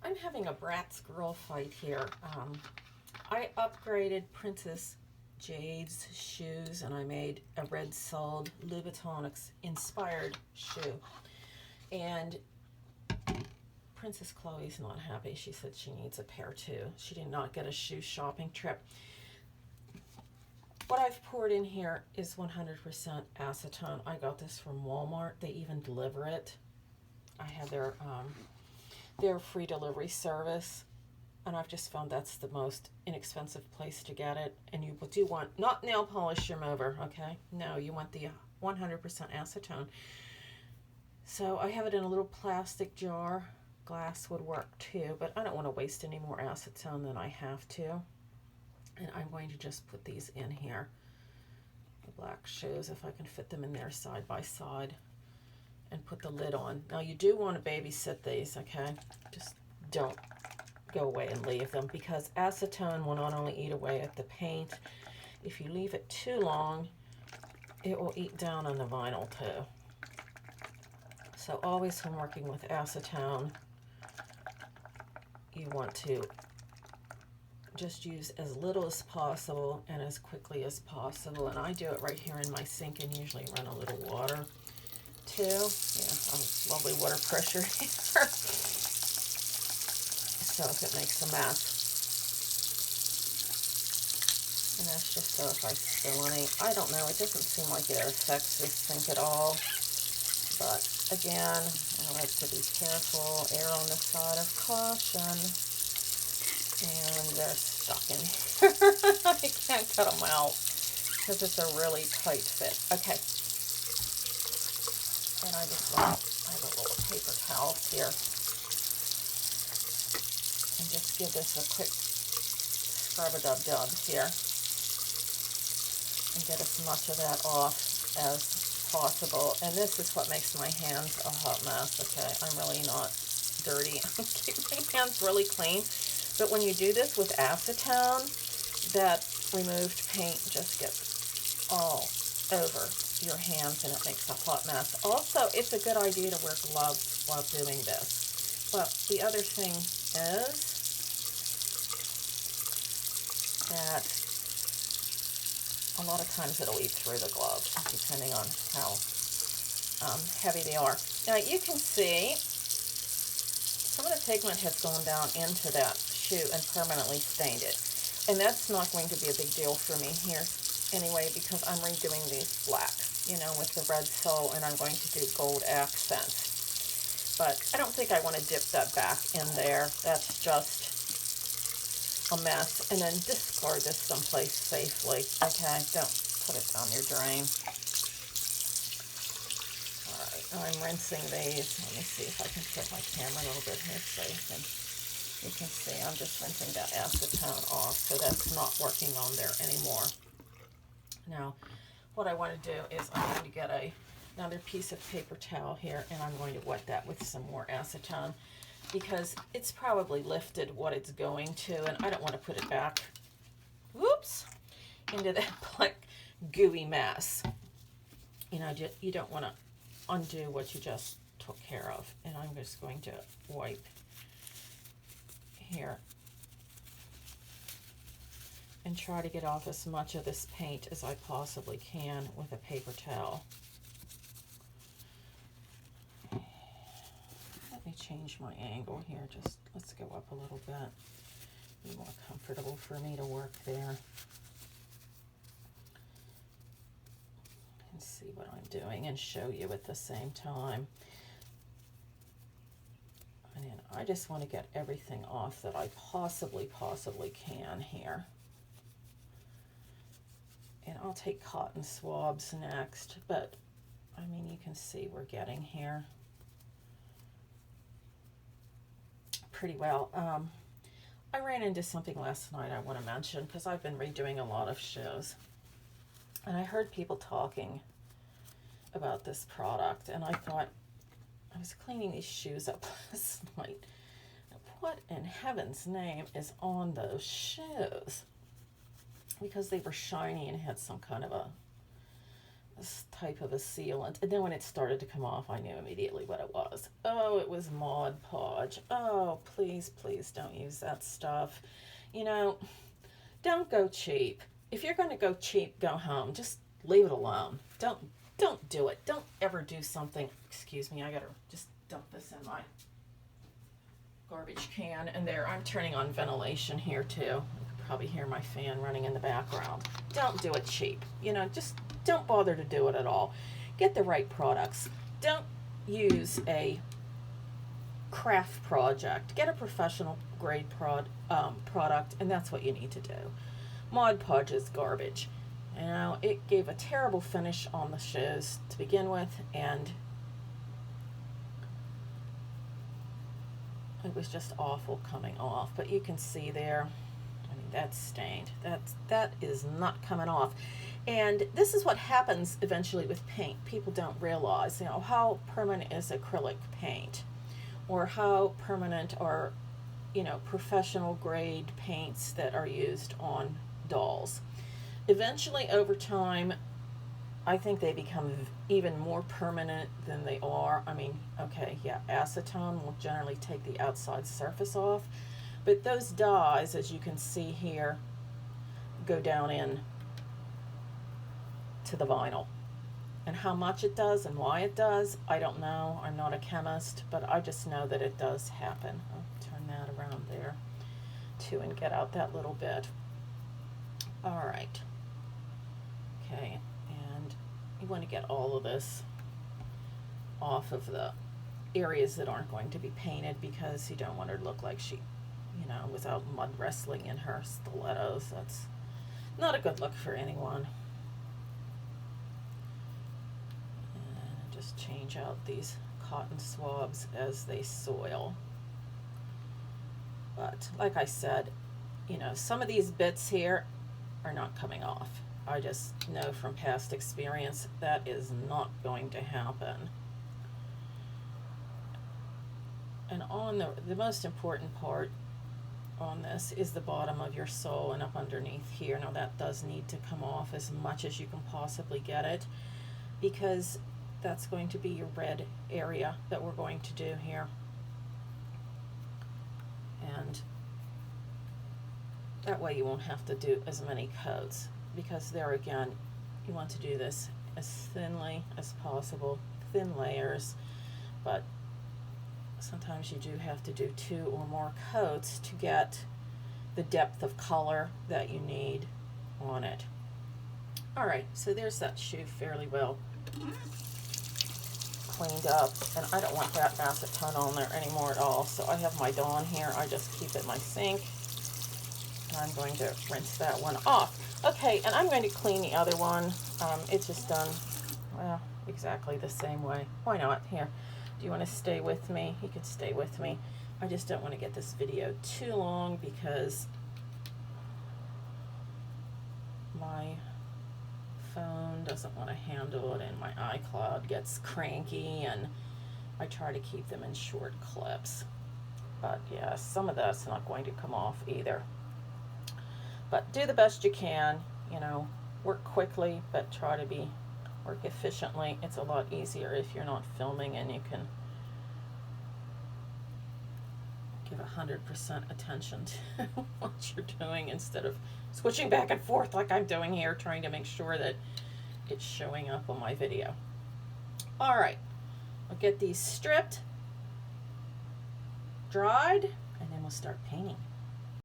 I'm having a Bratz girl fight here. I upgraded Princess Jade's shoes and I made a red-soled Louboutin Inspired shoe. And Princess Chloe's not happy. She said she needs a pair too. She did not get a shoe shopping trip. What I've poured in here is 100% acetone. I got this from Walmart. They even deliver it. I have their free delivery service, and I've just found that's the most inexpensive place to get it. And you do want, not nail polish remover, okay? No, you want the 100% acetone. So I have it in a little plastic jar. Glass would work too, but I don't want to waste any more acetone than I have to. And I'm going to just put these in here, the black shoes, if I can fit them in there side by side, and put the lid on. Now you do want to babysit these, okay? Just don't go away and leave them, because acetone will not only eat away at the paint, if you leave it too long, it will eat down on the vinyl too. So always when working with acetone, you want to just use as little as possible and as quickly as possible. And I do it right here in my sink and usually run a little water too. Yeah, lovely water pressure here. So if it makes a mess. And that's just so if I spill any, I don't know, it doesn't seem like it affects this sink at all. But again, I like to be careful, err on the side of caution. And they're stuck in here. I can't cut them out because it's a really tight fit. Okay. And I have a little paper towel here. And just give this a quick scrub-a-dub-dub here. And get as much of that off as possible. And this is what makes my hands a hot mess, okay? I'm really not dirty. I keep my hands really clean. But when you do this with acetone, that removed paint just gets all over your hands and it makes a hot mess. Also, it's a good idea to wear gloves while doing this. But the other thing is that a lot of times it'll eat through the gloves, depending on how heavy they are. Now you can see some of the pigment has gone down into that shoe and permanently stained it. And that's not going to be a big deal for me here anyway, because I'm redoing these blacks, you know, with the red sole, and I'm going to do gold accents. But I don't think I want to dip that back in there. That's just a mess. And then discard this someplace safely, okay? Don't put it down your drain. I'm rinsing these. Let me see if I can flip my camera a little bit here so you can see I'm just rinsing that acetone off, so that's not working on there anymore. Now, what I want to do is I'm going to get another piece of paper towel here, and I'm going to wet that with some more acetone, because it's probably lifted what it's going to, and I don't want to put it back, whoops, into that black gooey mess. You know, you don't want to undo what you just took care of. And I'm just going to wipe here and try to get off as much of this paint as I possibly can with a paper towel. Let me change my angle here. Just let's go up a little bit. Be more comfortable for me to work there. And see what I'm doing and show you at the same time. And then I just want to get everything off that I possibly can here. And I'll take cotton swabs next, but I mean, you can see we're getting here pretty well. I ran into something last night I want to mention, because I've been redoing a lot of shows. And I heard people talking about this product, and I thought, I was cleaning these shoes up last night. What in heaven's name is on those shoes? Because they were shiny and had some kind of a this type of a sealant. And then when it started to come off, I knew immediately what it was. Oh, it was Mod Podge. Oh, please, please don't use that stuff. You know, don't go cheap. If you're going to go cheap, go home. Just leave it alone. Don't do it. Don't ever do something. Excuse me, I gotta just dump this in my garbage can. And there, I'm turning on ventilation here too. You can probably hear my fan running in the background. Don't do it cheap. You know, just don't bother to do it at all. Get the right products. Don't use a craft project. Get a professional grade product, and that's what you need to do. Mod Podge is garbage. You know, it gave a terrible finish on the shoes to begin with, and it was just awful coming off. But you can see there, I mean, that's stained. That is not coming off. And this is what happens eventually with paint. People don't realize, you know, how permanent is acrylic paint, or how permanent are, you know, professional grade paints that are used on dolls. Eventually, over time, I think they become even more permanent than they are. I mean, okay, yeah, acetone will generally take the outside surface off, but those dyes, as you can see here, go down in to the vinyl. And how much it does and why it does, I don't know. I'm not a chemist, but I just know that it does happen. I'll turn that around there too and get out that little bit. All right. Okay, and you want to get all of this off of the areas that aren't going to be painted, because you don't want her to look like she, you know, without mud wrestling in her stilettos. That's not a good look for anyone. And just change out these cotton swabs as they soil. But like I said, you know, some of these bits here are not coming off. I just know from past experience that is not going to happen. And on the most important part on this is the bottom of your sole and up underneath here. Now that does need to come off as much as you can possibly get it, because that's going to be your red area that we're going to do here. And that way you won't have to do as many coats, because there again, you want to do this as thinly as possible, thin layers, but sometimes you do have to do 2 or more coats to get the depth of color that you need on it. All right, so there's that shoe fairly well cleaned up, and I don't want that acetone on there anymore at all, so I have my Dawn here. I just keep it in my sink, and I'm going to rinse that one off. Okay, and I'm going to clean the other one. It's just done, well, exactly the same way. Why not? Here, do you want to stay with me? You can stay with me. I just don't want to get this video too long, because my phone doesn't want to handle it, and my iCloud gets cranky, and I try to keep them in short clips. But yeah, some of that's not going to come off either. But do the best you can, you know, work quickly, but try to work efficiently. It's a lot easier if you're not filming, and you can give 100% attention to what you're doing, instead of switching back and forth like I'm doing here, trying to make sure that it's showing up on my video. All right, I'll get these stripped, dried, and then we'll start painting.